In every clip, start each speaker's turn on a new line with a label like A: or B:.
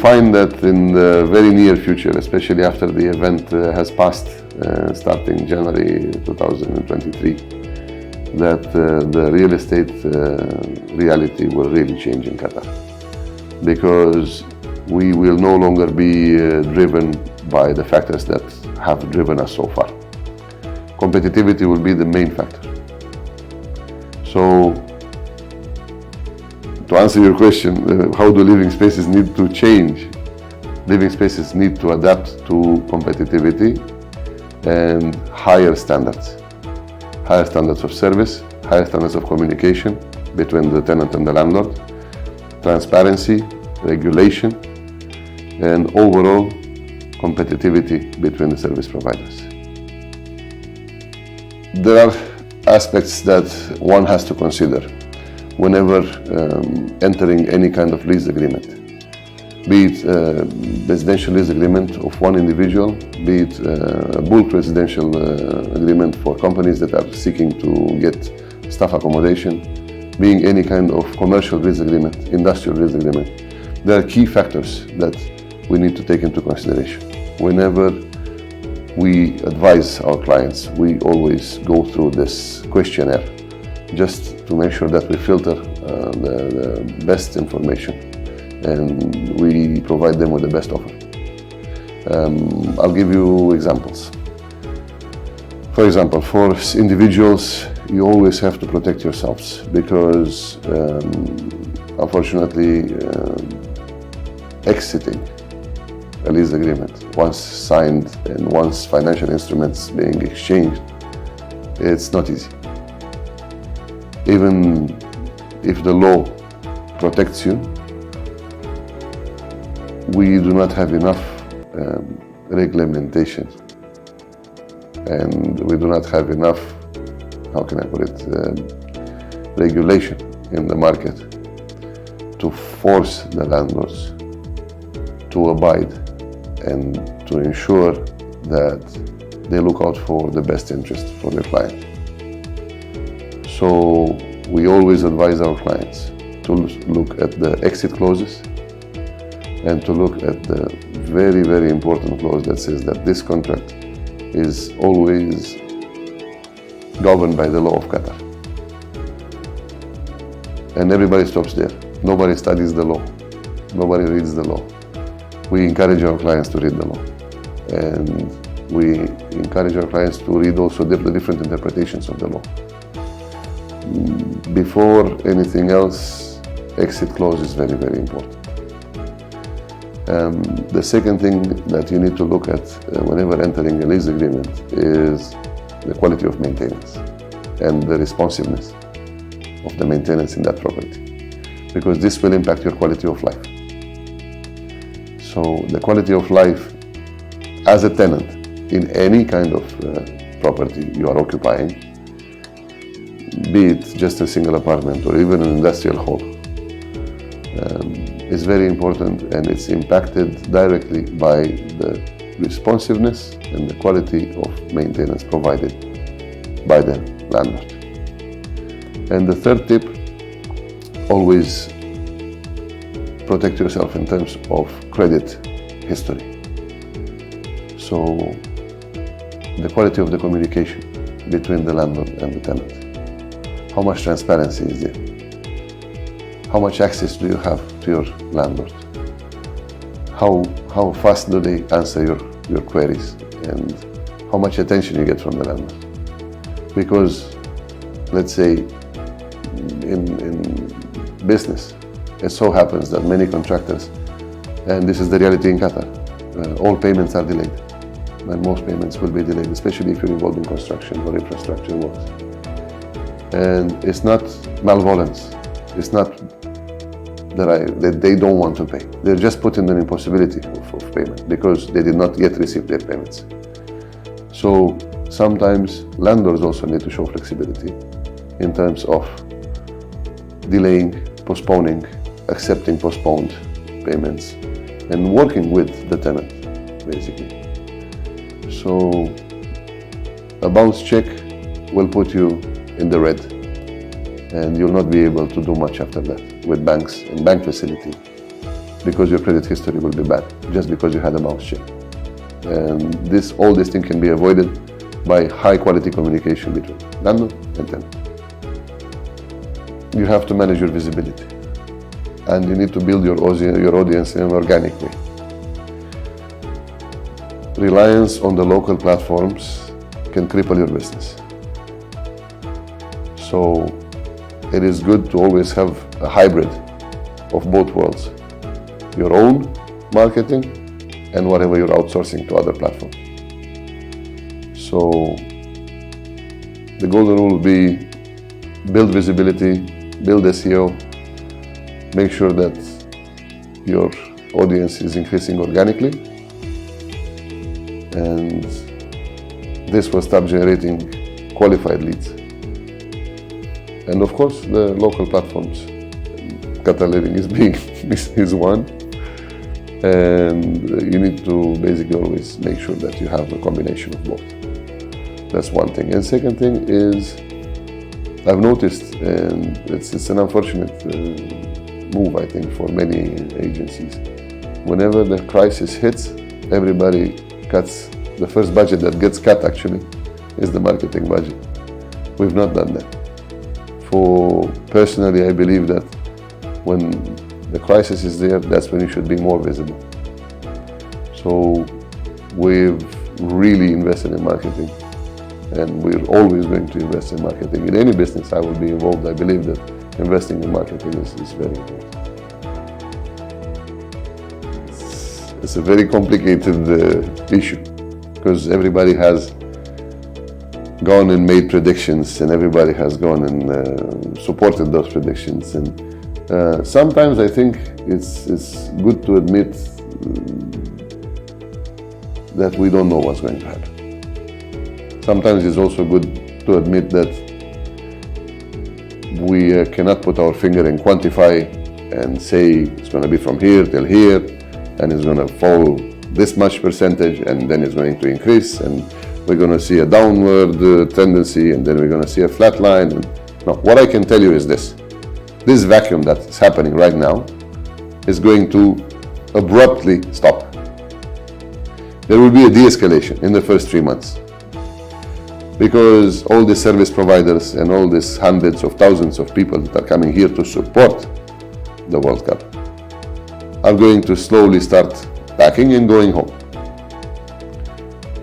A: find that in the very near future, especially after the event has passed, starting January 2023, that the real estate reality will really change in Qatar, because we will no longer be driven by the factors that have driven us so far. Competitivity will be the main factor. So, to answer your question, how do living spaces need to change? Living spaces need to adapt to competitivity and higher standards. Higher standards of service, higher standards of communication between the tenant and the landlord, transparency, regulation, and overall competitivity between the service providers. There are aspects that one has to consider whenever entering any kind of lease agreement, be it a residential lease agreement of one individual, be it a bulk residential agreement for companies that are seeking to get staff accommodation, being any kind of commercial lease agreement, industrial lease agreement. There are key factors that we need to take into consideration. Whenever we advise our clients, we always go through this questionnaire just to make sure that we filter the best information and we provide them with the best offer. I'll give you examples. For example, for individuals, you always have to protect yourselves because unfortunately exiting a lease agreement, once signed and once financial instruments being exchanged, it's not easy. Even if the law protects you, we do not have enough regulation, and we do not have enough, how can I put it, regulation in the market to force the landlords to abide and to ensure that they look out for the best interest for their client. So we always advise our clients to look at the exit clauses and to look at the very, very important clause that says that this contract is always governed by the law of Qatar. And everybody stops there. Nobody studies the law. Nobody reads the law. We encourage our clients to read the law. And we encourage our clients to read also the different interpretations of the law. Before anything else, exit clause is very, very important. The second thing that you need to look at whenever entering a lease agreement is the quality of maintenance and the responsiveness of the maintenance in that property, because this will impact your quality of life. So the quality of life as a tenant in any kind of property you are occupying, be it just a single apartment or even an industrial hall, is very important, and it's impacted directly by the responsiveness and the quality of maintenance provided by the landlord. And the third tip, always protect yourself in terms of credit history. So the quality of the communication between the landlord and the tenant. How much transparency is there? How much access do you have to your landlord? How fast do they answer your queries, and how much attention you get from the landlord? Because let's say in business, it so happens that many contractors, and this is the reality in Qatar, all payments are delayed, and most payments will be delayed, especially if you're involved in construction or infrastructure works. And it's not malevolence. It's not that they don't want to pay. They're just put in an impossibility of payment because they did not yet receive their payments. So sometimes landlords also need to show flexibility in terms of delaying, postponing, accepting postponed payments, and working with the tenant, basically. So a bounce check will put you in the red, and you'll not be able to do much after that with banks and bank facility. because your credit history will be bad, just because you had a bounce check. And all these things can be avoided by high quality communication between landlord and tenant. You have to manage your visibility, and you need to build your audience in an organic way. Reliance on the local platforms can cripple your business. So it is good to always have a hybrid of both worlds. Your own marketing and whatever you're outsourcing to other platforms. So the golden rule will be build visibility, build SEO, make sure that your audience is increasing organically, and this will start generating qualified leads. And of course, the local platforms. Qatar Living is one, and you need to basically always make sure that you have a combination of both. That's one thing. And second thing is, I've noticed, and it's an unfortunate move, I think, for many agencies. Whenever the crisis hits, everybody cuts. The first budget that gets cut actually is the marketing budget. We've not done that. Personally, I believe that when the crisis is there, that's when you should be more visible. So we've really invested in marketing, and we're always going to invest in marketing. In any business I will be involved, I believe that investing in marketing is very important. It's a very complicated issue, because everybody has gone and made predictions, and everybody has gone and supported those predictions. And sometimes I think it's good to admit that we don't know what's going to happen. Sometimes it's also good to admit that we cannot put our finger and quantify and say it's going to be from here till here, and it's going to fall this much percentage, and then it's going to increase, and we're going to see a downward tendency, and then we're going to see a flat line. No, what I can tell you is this vacuum that's happening right now is going to abruptly stop. There will be a de-escalation in the first 3 months, because all the service providers and all these hundreds of thousands of people that are coming here to support the World Cup are going to slowly start packing and going home.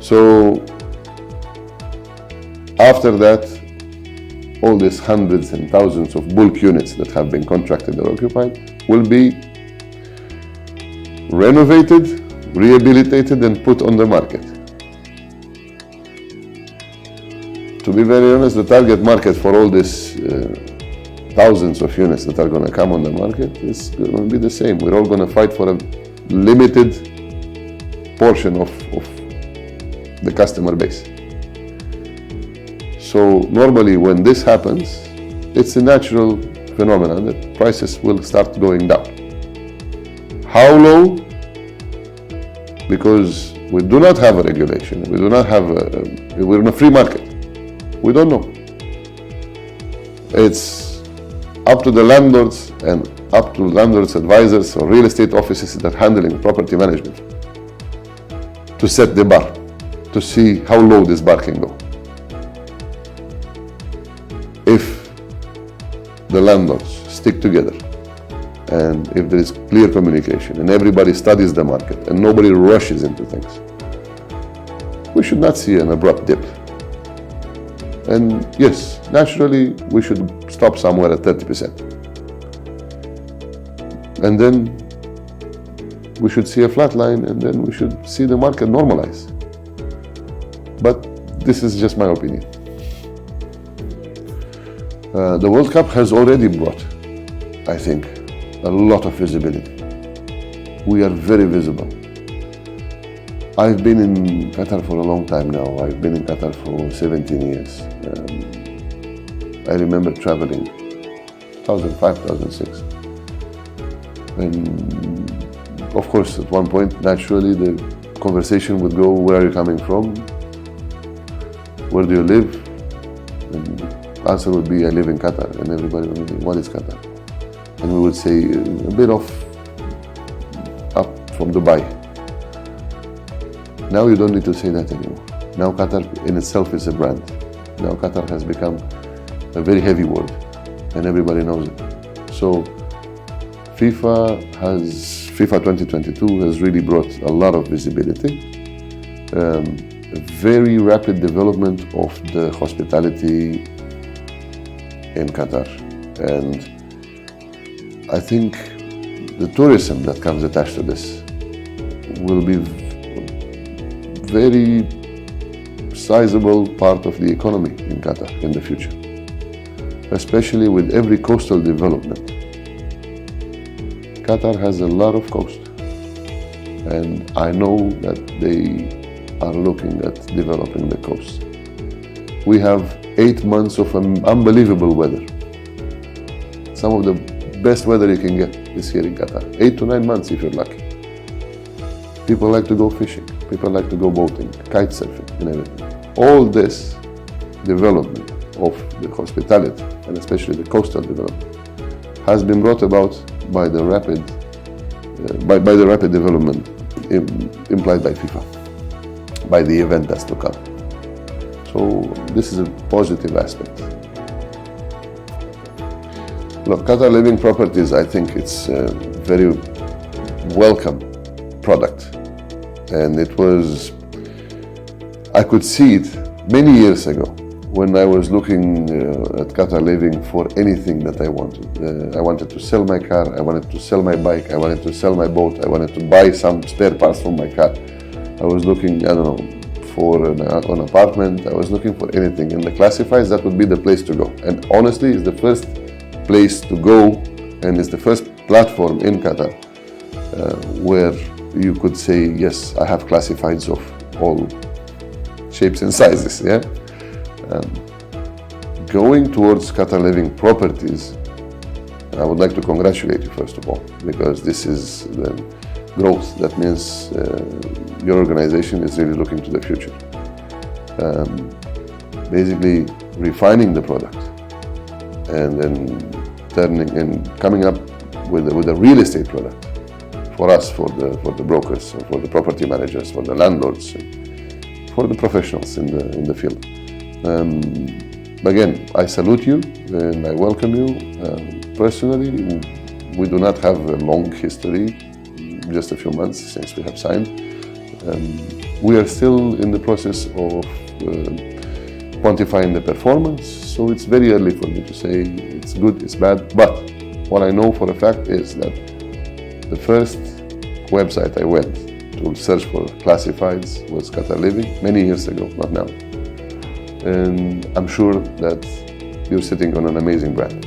A: So after that, all these hundreds and thousands of bulk units that have been contracted or occupied will be renovated, rehabilitated, and put on the market. To be very honest, the target market for all these thousands of units that are going to come on the market is going to be the same. We're all going to fight for a limited portion of the customer base. So normally when this happens, it's a natural phenomenon that prices will start going down. How low? Because we do not have a regulation, we do not have we're in a free market. We don't know. It's up to the landlords and up to landlords' advisors or real estate offices that are handling property management to set the bar, to see how low this bar can go. If the landlords stick together, and if there is clear communication, and everybody studies the market, and nobody rushes into things, we should not see an abrupt dip. And yes, naturally, we should stop somewhere at 30%. And then we should see a flat line, and then we should see the market normalize. But this is just my opinion. The World Cup has already brought, I think, a lot of visibility. We are very visible. I've been in Qatar for a long time now. I've been in Qatar for 17 years. I remember traveling 2005, 2006. And of course, at one point, naturally, the conversation would go, where are you coming from? Where do you live? And the answer would be, I live in Qatar. And everybody would be, what is Qatar? And we would say a bit of from Dubai. Now you don't need to say that anymore. Now Qatar in itself is a brand. Now Qatar has become a very heavy word, and everybody knows it. So FIFA 2022 has really brought a lot of visibility. A very rapid development of the hospitality in Qatar, and I think the tourism that comes attached to this will be very sizable part of the economy in Qatar in the future, especially with every coastal development. Qatar has a lot of coast, and I know that they are looking at developing the coast. We have 8 months of unbelievable weather. Some of the best weather you can get is here in Qatar. 8 to 9 months if you're lucky. People like to go fishing, people like to go boating, kite surfing and everything. All this development of the hospitality, and especially the coastal development, has been brought about by the rapid development implied by FIFA, by the event that's to come. So this is a positive aspect. Look, Qatar Living Properties, I think it's a very welcome product. And I could see it many years ago when I was looking at Qatar Living for anything that I wanted. I wanted to sell my car, I wanted to sell my bike, I wanted to sell my boat, I wanted to buy some spare parts from my car. I was looking, I don't know, for an apartment, I was looking for anything. And the classifieds, that would be the place to go. And honestly, it's the first place to go, and it's the first platform in Qatar where you could say, yes, I have classifieds of all shapes and sizes. Yeah. Going towards Qatar Living Properties, I would like to congratulate you first of all, because this is the growth. That means your organization is really looking to the future. Basically refining the product and then coming up with a real estate product for us, for the brokers, for the property managers, for the landlords, for the professionals in the field. Again, I salute you and I welcome you. Personally, we do not have a long history, just a few months since we have signed. We are still in the process of quantifying the performance, so it's very early for me to say it's good, it's bad. But what I know for a fact is that the first website I went to search for classifieds was Qatar Living many years ago, not now. And I'm sure that you're sitting on an amazing brand.